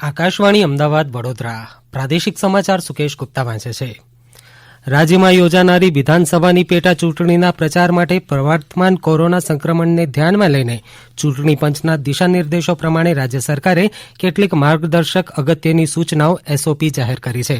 આકાશવાણી અમદાવાદ વડોદરા પ્રાદેશિક સમાચાર સુકેશ ગુપ્તા વાંચે છે. રાજ્યમાં યોજાનારી વિધાનસભાની પેટા ચૂંટણીના પ્રચાર માટે પ્રવર્તમાન કોરોના સંક્રમણને ધ્યાનમાં લઈને ચૂંટણી પંચના દિશાનિર્દેશો પ્રમાણે રાજ્ય સરકારે કેટલીક માર્ગદર્શક અગત્યની સૂચનાઓ એસઓપી જાહેર કરી છે.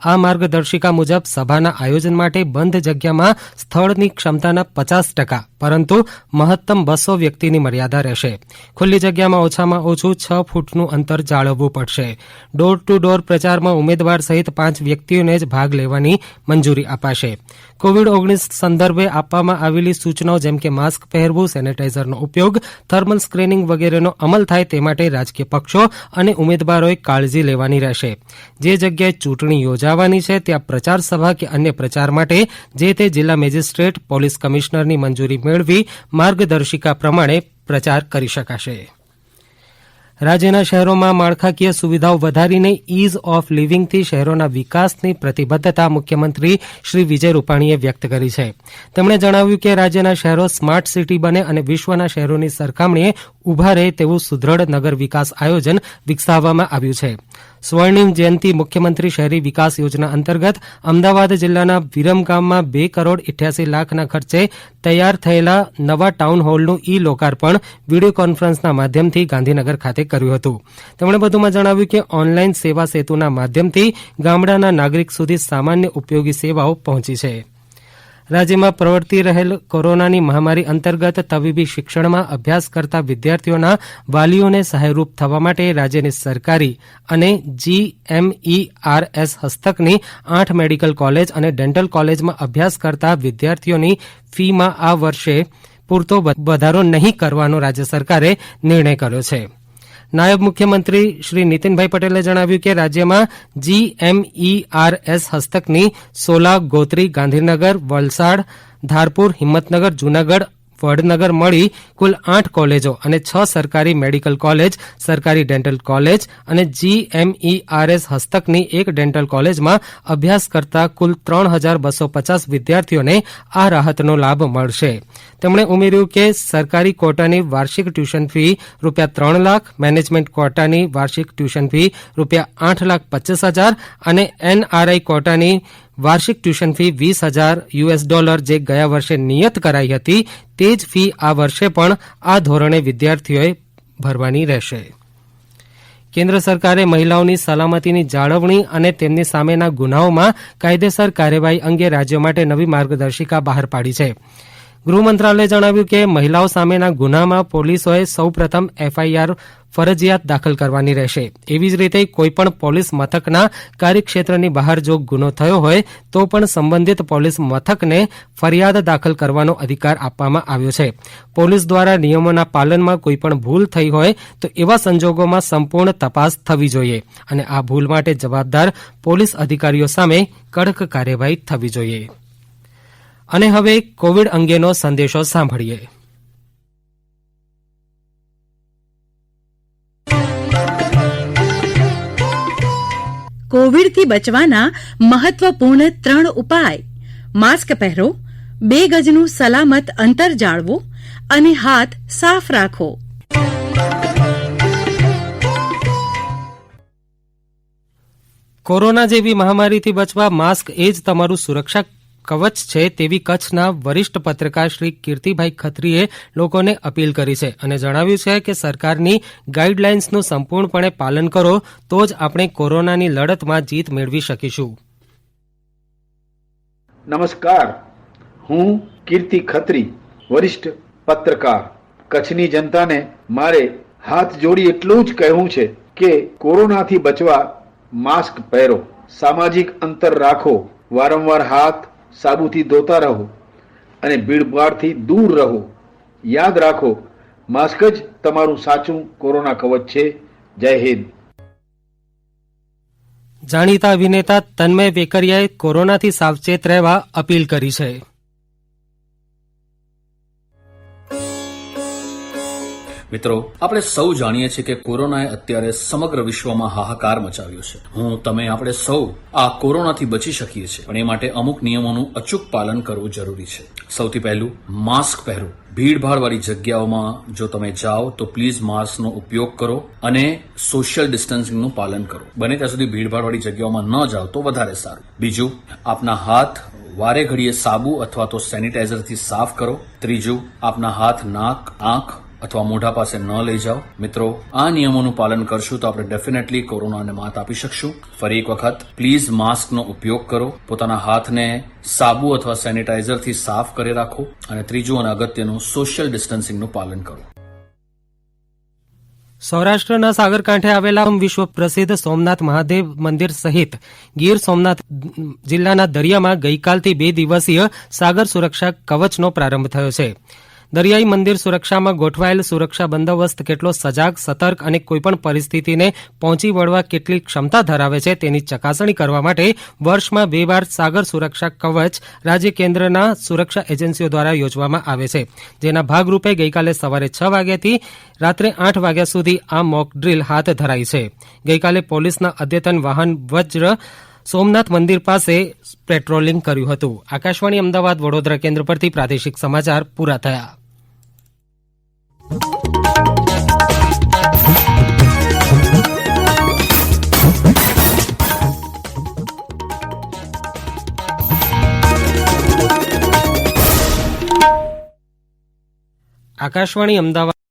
આ માર્ગદર્શિકા મુજબ સભાના આયોજન માટે બંધ જગ્યામાં સ્થળની ક્ષમતાના 50% પરંતુ મહત્તમ 200 વ્યક્તિની મર્યાદા રહેશે. ખુલ્લી જગ્યામાં ઓછામાં ઓછું 6 ફૂટનું અંતર જાળવવું પડશે. ડોર ટુ ડોર પ્રચારમાં ઉમેદવાર સહિત 5 વ્યક્તિઓને જ ભાગ લેવાની મંજૂરી અપાશે. કોવિડ-19 સંદર્ભે આપવામાં આવેલી સૂચનાઓ જેમ કે માસ્ક પહેરવું, સેનેટાઇઝરનો ઉપયોગ, થર્મલ સ્ક્રીનિંગ વગેરેનો અમલ થાય તે માટે રાજકીય પક્ષો અને ઉમેદવારોએ કાળજી લેવાની રહેશે. જે જગ્યાએ ચૂંટણી યોજાવાની છે ત્યાં પ્રચાર સભા કે અન્ય પ્રચાર માટે જે તે જિલ્લા મેજિસ્ટ્રેટ, પોલીસ કમિશનરની મંજૂરી મેળવી માર્ગદર્શિકા પ્રમાણે પ્રચાર કરી શકાશે. રાજ્યના શહેરોમાં માળખાકીય સુવિધાઓ વધારીને ઇઝ ઓફ લિવિંગથી શહેરોના વિકાસની પ્રતિબદ્ધતા મુખ્યમંત્રી શ્રી વિજય રૂપાણીએ વ્યક્ત કરી છે. તેમણે જણાવ્યું કે રાજ્યના શહેરો સ્માર્ટ સિટી બને અને વિશ્વના શહેરોની સરખામણીએ ઉભા રહે તેવું સુદ્રઢ નગર વિકાસ આયોજન વિકસાવવામાં આવ્યું છે. સ્વર્ણિમ જયંતિ મુખ્યમંત્રી શહેરી વિકાસ યોજના અંતર્ગત અમદાવાદ જિલ્લાના વિરમગામમાં 2 કરોડ 88 લાખના ખર્ચે તૈયાર થયેલા નવા ટાઉન હોલનું ઈ લોકાર્પણ વિડીયો કોન્ફરન્સના માધ્યમથી ગાંધીનગર ખાતે કર્યું હતું. તેમણે વધુમાં જણાવ્યું કે ઓનલાઈન સેવા સેતુના માધ્યમથી ગામડાના નાગરિક સુધી સામાન્ય ઉપયોગી સેવાઓ પહોંચી છે. રાજ્યમાં પ્રવર્તી રહેલ કોરોનાની મહામારી અંતર્ગત તબીબી શિક્ષણમાં અભ્યાસ કરતા વિદ્યાર્થીઓના વાલીઓને સહાયરૂપ થવા માટે રાજ્યની સરકારી અને GMERS હસ્તકની 8 મેડિકલ કોલેજ અને ડેન્ટલ કોલેજમાં અભ્યાસ કરતા વિદ્યાર્થીઓની ફીમાં આ વર્ષે પૂરતો વધારો નહીં કરવાનો રાજ્ય સરકારે નિર્ણય કર્યો છે. નાયબ મુખ્યમંત્રી શ્રી નીતિનભાઈ પટેલે જણાવ્યું કે રાજ્યમાં GMERS હસ્તકની સોલા, ગોત્રી, ગાંધીનગર, વલસાડ, ધારપુર, હિંમતનગર, જૂનાગઢ, વડનગર મળી કુલ 8 કોલેજો અને 6 સરકારી મેડિકલ કોલેજ, સરકારી ડેન્ટલ કોલેજ અને GMERS હસ્તકની 1 ડેન્ટલ કોલેજમાં અભ્યાસ કરતા કુલ 3250 વિદ્યાર્થીઓને આ રાહતનો લાભ મળશે. તેમણે ઉમેર્યું કે સરકારી કોટાની વાર્ષિક ટ્યુશન ફી ₹3 લાખ, મેનેજમેન્ટ કોટાની વાર્ષિક ટ્યુશન ફી ₹8,25,000 અને NRI કોટાની વાર્ષિક ટ્યુશન ફી $20,000 જે ગયા વર્ષે નિયત કરાઈ હતી તે જ ફી આ વર્ષે પણ આ ધોરણે વિદ્યાર્થીઓએ ભરવાની રહેશે. કેન્દ્ર સરકારે મહિલાઓની સલામતીની જાળવણી અને તેમની સામેના ગુનાઓમાં કાયદેસર કાર્યવાહી અંગે રાજ્યો માટે નવી માર્ગદર્શિકા બહાર પાડી છે. ગૃહમંત્રાલયે જણાવ્યું કે મહિલાઓ સામેના ગુનામાં પોલીસોએ સૌપ્રથમ FIR ફરજિયાત દાખલ કરવાની રહેશે. એવી જ રીતે કોઈપણ પોલીસ મથકના કાર્યક્ષેત્રની બહાર જો ગુનો થયો હોય તો પણ સંબંધિત પોલીસ મથકને ફરિયાદ દાખલ કરવાનો અધિકાર આપવામાં આવ્યો છે. પોલીસ દ્વારા નિયમોના પાલનમાં કોઈપણ ભૂલ થઈ હોય તો એવા સંજોગોમાં સંપૂર્ણ તપાસ થવી જોઈએ અને આ ભૂલ માટે જવાબદાર પોલીસ અધિકારીઓ સામે કડક કાર્યવાહી થવી જોઈએ. અને હવે કોવિડ અંગેનો સંદેશો સાંભળીએ. કોવિડથી બચવાના મહત્વપૂર્ણ 3 ઉપાય: માસ્ક પહેરો, 2 ગજનું સલામત અંતર જાળવો અને હાથ સાફ રાખો. કોરોના જેવી મહામારીથી બચવા માસ્ક એ જ તમારું સુરક્ષા કવચ છે તેવી કચ્છના વરિષ્ઠ પત્રકાર શ્રી કીર્તિભાઈ ખત્રીએ લોકોને અપીલ કરી છે અને જણાવ્યું છે કે સરકારની ગાઈડલાઇન્સનું સંપૂર્ણપણે પાલન કરો તો જ આપણે કોરોનાની લડતમાં જીત મેળવી શકીશું. નમસ્કાર, હું કીર્તિ ખત્રી, વરિષ્ઠ પત્રકાર. કચ્છની જનતાને મારે હાથ જોડી એટલું જ કહેવું છે કે કોરોનાથી બચવા માસ્ક પહેરો, સામાજિક અંતર રાખો, વારંવાર હાથ સાબુથી ધોતા રહો અને ભીડભાડથી દૂર રહો. યાદ રાખો, માસ્ક જ તમારું સાચું કોરોના કવચ છે. જય હિન્દ. જાણીતા અભિનેતા તન્મય વેકરિયાએ કોરોનાથી સાવચેત રહેવા અપીલ કરી છે. મિત્રો, આપણે સૌ જાણીએ છીએ કે કોરોનાએ અત્યારે સમગ્ર વિશ્વમાં હાહાકાર મચાવ્યો છે. આપણે સૌ આ કોરોનાથી બચી શકીએ છીએ, પણ એ માટે અમુક નિયમોનું અચૂક પાલન કરવું જરૂરી છે. સૌથી પહેલું, માસ્ક પહેરો. ભીડભાડવાળી જગ્યાઓમાં જો તમે જાઓ તો પ્લીઝ માસ્કનો ઉપયોગ કરો અને સોશિયલ ડિસ્ટન્સિંગનું પાલન કરો. બને ત્યાં સુધી ભીડભાડવાળી જગ્યાઓમાં ન જાઓ તો વધારે સારું. બીજું, આપના હાથ વારે ઘડીએ સાબુ અથવા તો સેનિટાઈઝરથી સાફ કરો. ત્રીજું, આપના હાથ નાક, આંખ અથવા મોઢા પાસે ન લઈ જાઓ. મિત્રો, આ નિયમોનું પાલન કરશું તો આપણે ડેફિનેટલી કોરોનાને માત આપી શકશું. ફરી એક વખત, પ્લીઝ માસ્કનો ઉપયોગ કરો, પોતાના હાથને સાબુ અથવા સેનિટાઈઝરથી સાફ કરી રાખો અને ત્રીજું અને અગત્યનું, સોશિયલ ડિસ્ટન્સિંગનું પાલન કરો. સૌરાષ્ટ્રના સાગરકાંઠે આવેલા વિશ્વ પ્રસિદ્ધ સોમનાથ મહાદેવ મંદિર સહિત ગીર સોમનાથ જિલ્લાના દરિયામાં ગઈકાલથી 2 દિવસીય સાગર સુરક્ષા કવચનો પ્રારંભ થયો છે. દરિયાઈ મંદિર સુરક્ષામાં ગોઠવાયેલ સુરક્ષા બંદોબસ્ત કેટલો સજાગ, સતર્ક અને કોઈપણ પરિસ્થિતિને પહોંચી વળવા કેટલી ક્ષમતા ધરાવે છે તેની ચકાસણી કરવા માટે વર્ષમાં 2 વાર સાગર સુરક્ષા કવચ રાજ્ય કેન્દ્રના સુરક્ષા એજન્સીઓ દ્વારા યોજવામાં આવે છે. જેના ભાગરૂપે ગઈકાલે સવારે 6 વાગ્યાથી રાત્રે 8 વાગ્યા સુધી આ મોક ડ્રીલ હાથ ધરાઈ છે. ગઈકાલે પોલીસના અદ્યતન વાહન વજ્ર સોમનાથ મંદિર પાસે પેટ્રોલિંગ કર્યું હતું. આકાશવાણી અમદાવાદ વડોદરા કેન્દ્ર પરથી પ્રાદેશિક સમાચાર પૂરા થયા. આકાશવાણી અમદાવાદ